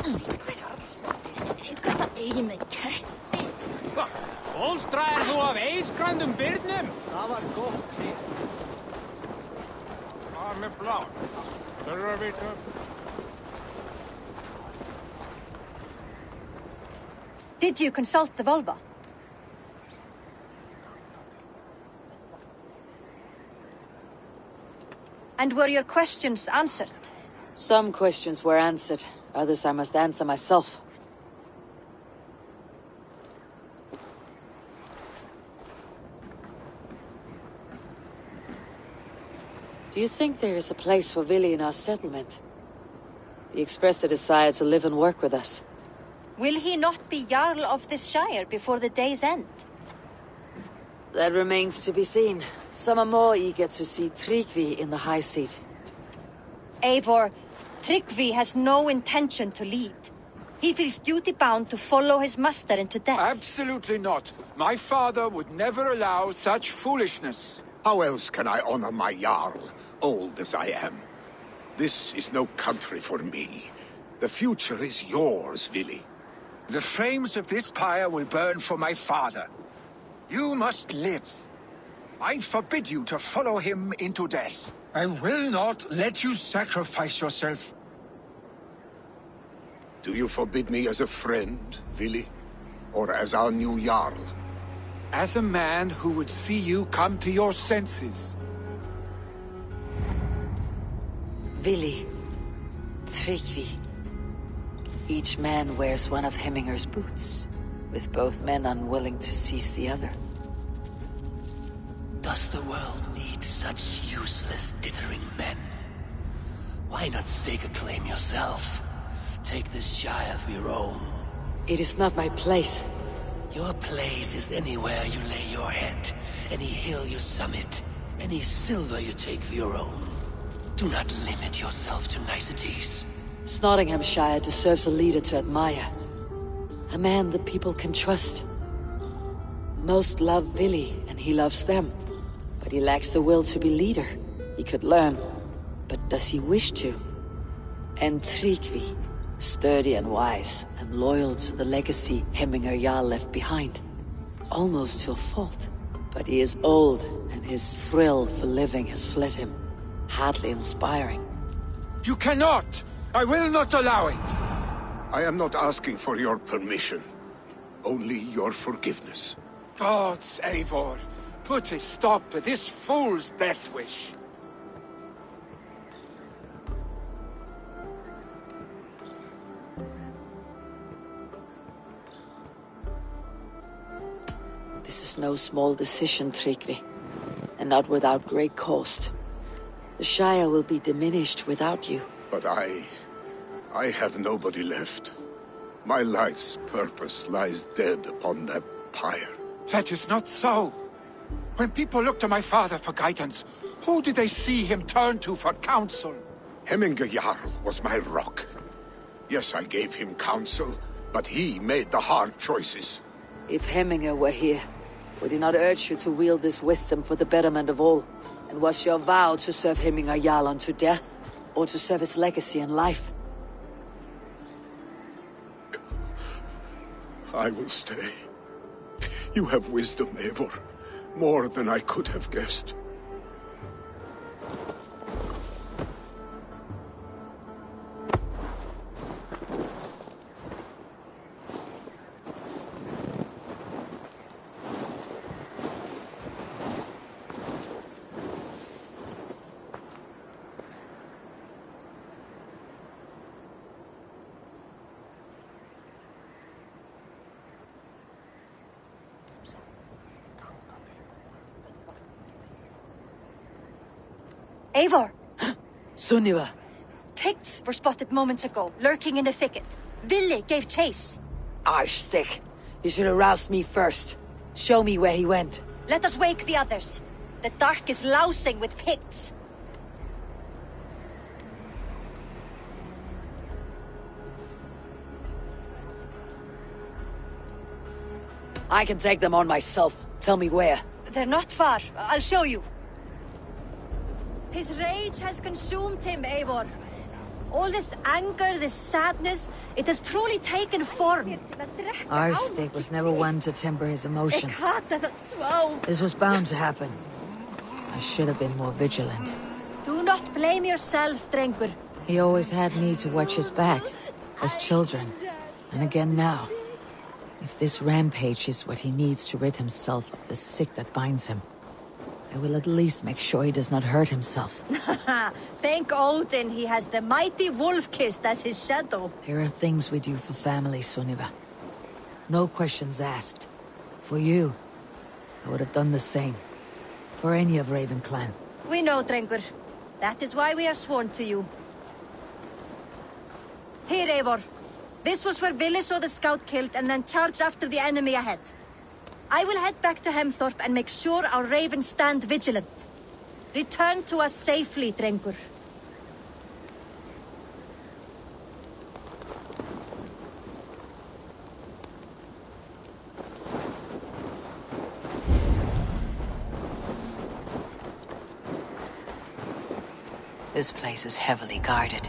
Eitthvað það eigi með ketti. Bólstraðir þú af eisgrandum byrnum? Það var gott við. Það er með blá. Það eru að vita. Did you consult the vulva? And were your questions answered? Some questions were answered. Others I must answer myself. Do you think there is a place for Vili in our settlement? He expressed a desire to live and work with us. Will he not be Jarl of this shire before the day's end? That remains to be seen. Some are more eager to see Tryggvi in the high seat. Eivor, Tryggvi has no intention to lead. He feels duty-bound to follow his master into death. Absolutely not. My father would never allow such foolishness. How else can I honor my Jarl, old as I am? This is no country for me. The future is yours, Vili. The flames of this pyre will burn for my father. You must live. I forbid you to follow him into death. I will not let you sacrifice yourself. Do you forbid me as a friend, Vili? Or as our new Jarl? As a man who would see you come to your senses. Vili, Tryggvi. Each man wears one of Hemminger's boots, with both men unwilling to seize the other. Does the world need such useless, dithering men? Why not stake a claim yourself? Take this shire for your own. It is not my place. Your place is anywhere you lay your head, any hill you summit, any silver you take for your own. Do not limit yourself to niceties. Nottinghamshire deserves a leader to admire. A man the people can trust. Most love Vili, and he loves them. But he lacks the will to be leader. He could learn, but does he wish to? And Tryggvi, sturdy and wise, and loyal to the legacy Hemminger Jarl left behind. Almost to a fault. But he is old, and his thrill for living has fled him. Hardly inspiring. You cannot! I will not allow it! I am not asking for your permission. Only your forgiveness. Gods, Eivor, put a stop to this fool's death wish. This is no small decision, Tryggvi. And not without great cost. The Shire will be diminished without you. But I have nobody left. My life's purpose lies dead upon that pyre. That is not so. When people look to my father for guidance, who did they see him turn to for counsel? Hemminger Jarl was my rock. Yes, I gave him counsel, but he made the hard choices. If Hemminger were here, would he not urge you to wield this wisdom for the betterment of all? And was your vow to serve Hemminger Jarl unto death, or to serve his legacy in life? I will stay. You have wisdom, Eivor. More than I could have guessed. Eivor! Sunniva! Picts were spotted moments ago, lurking in the thicket. Vili gave chase. Arshstick! You should have roused me first. Show me where he went. Let us wake the others. The dark is lousing with Picts. I can take them on myself. Tell me where. They're not far. I'll show you. His rage has consumed him, Eivor. All this anger, this sadness, it has truly taken form. Arstig was never one to temper his emotions. This was bound to happen. I should have been more vigilant. Do not blame yourself, Drengur. He always had me to watch his back, as children, and again now. If this rampage is what he needs to rid himself of the sick that binds him, I will at least make sure he does not hurt himself. Thank Odin he has the mighty Wolf-Kissed as his shadow. There are things we do for family, Sunniva. No questions asked. For you, I would have done the same. For any of Raven clan. We know, Drengur. That is why we are sworn to you. Here, Eivor. This was where Vili saw the scout killed and then charged after the enemy ahead. I will head back to Hemthorpe and make sure our ravens stand vigilant. Return to us safely, Drengur. This place is heavily guarded.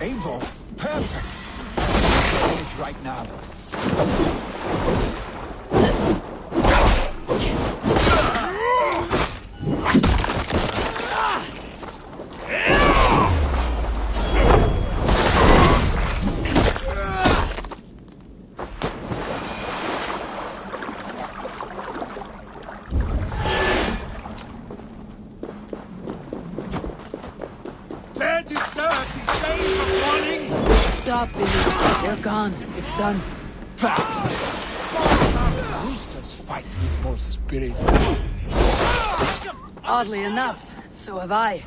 Eivor, perfect. It's right now. Stop, Billy. They're gone. It's done. Roosters fight with more spirit. Oddly enough, so have I.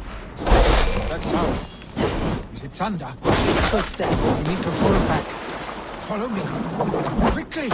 That sound. Is it thunder? Footsteps. We need to fall back. Follow me. Quickly!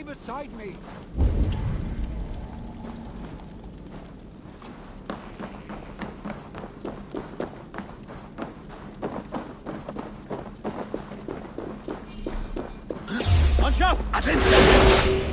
Beside me. Lancia! Attenzione!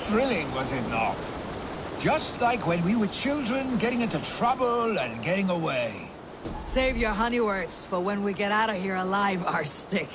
Thrilling, was it not? Just like when we were children, getting into trouble and getting away. Save your honey words for when we get out of here alive, Arstick.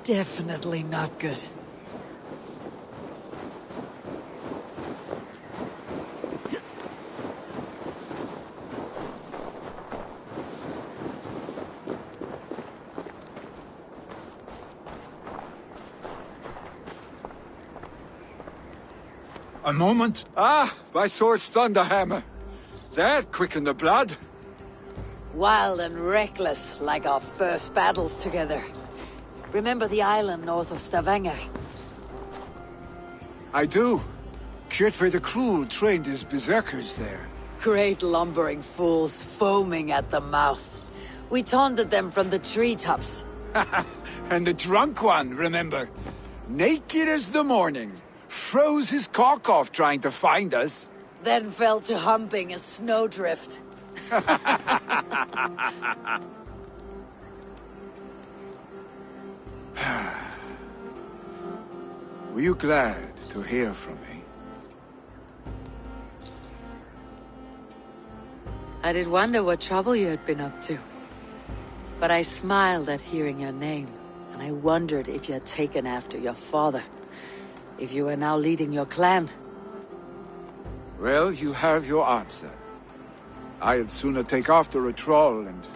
Definitely not good. A moment. Ah, by Thor's thunderhammer. That quickened the blood. Wild and reckless, like our first battles together. Remember the island north of Stavanger? I do. Kjotve the Cruel trained his berserkers there. Great lumbering fools, foaming at the mouth. We taunted them from the treetops. And the drunk one, remember? Naked as the morning. Froze his cock off trying to find us. Then fell to humping a snowdrift. Were you glad to hear from me? I did wonder what trouble you had been up to. But I smiled at hearing your name, and I wondered if you had taken after your father. If you were now leading your clan. Well, you have your answer. I'd sooner take after a troll and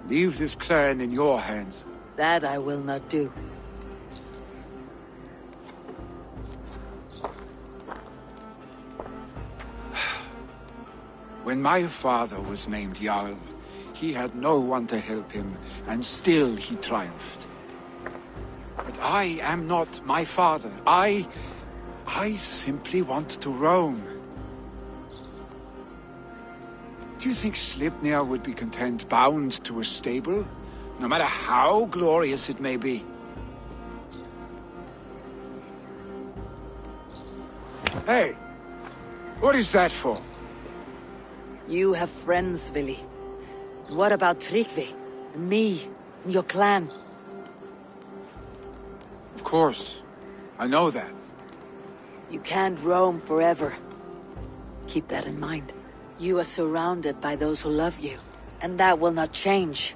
leave this clan in your hands. That I will not do. When my father was named Jarl, he had no one to help him, and still he triumphed. But I am not my father. I simply want to roam. Do you think Sleipnir would be content bound to a stable, no matter how glorious it may be? Hey! What is that for? You have friends, Vili. What about Tryggvi? And me? And your clan? Of course. I know that. You can't roam forever. Keep that in mind. You are surrounded by those who love you. And that will not change,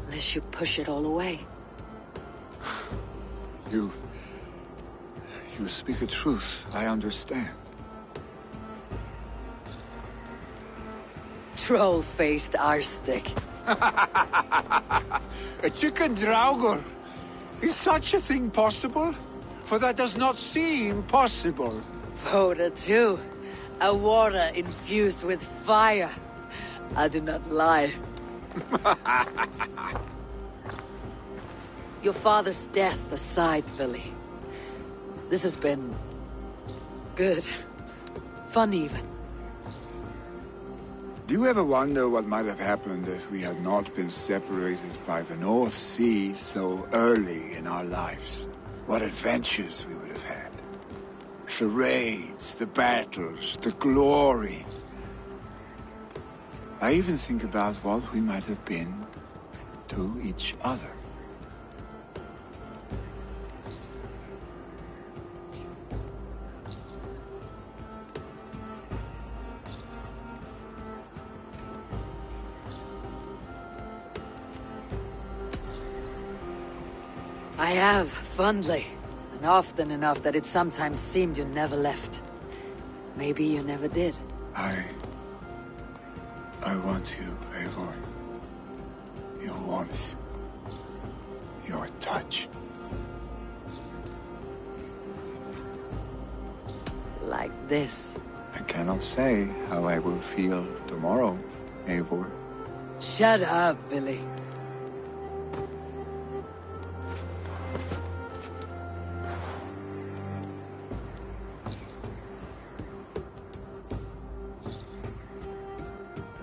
unless you push it all away. You speak a truth, I understand. Troll-faced Arstick. A chicken draugur! Is such a thing possible? For that does not seem possible. Voda too. A water infused with fire. I do not lie. Your father's death aside, Vili. This has been... good. Fun even. Do you ever wonder what might have happened if we had not been separated by the North Sea so early in our lives? What adventures we would have had. The raids, the battles, the glory. I even think about what we might have been to each other. I have, fondly. And often enough that it sometimes seemed you never left. Maybe you never did. I want you, Eivor. Your warmth. Your touch. Like this. I cannot say how I will feel tomorrow, Eivor. Shut up, Vili.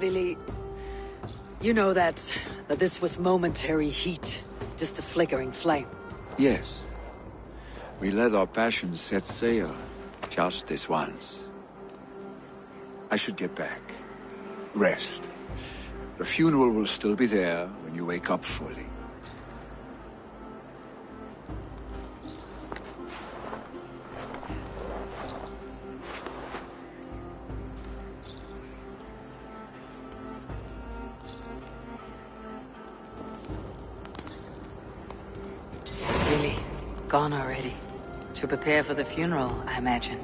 Willy, you know that this was momentary heat, just a flickering flame. Yes. We let our passions set sail, just this once. I should get back. Rest. The funeral will still be there when you wake up fully. Willy, gone already. To prepare for the funeral, I imagine.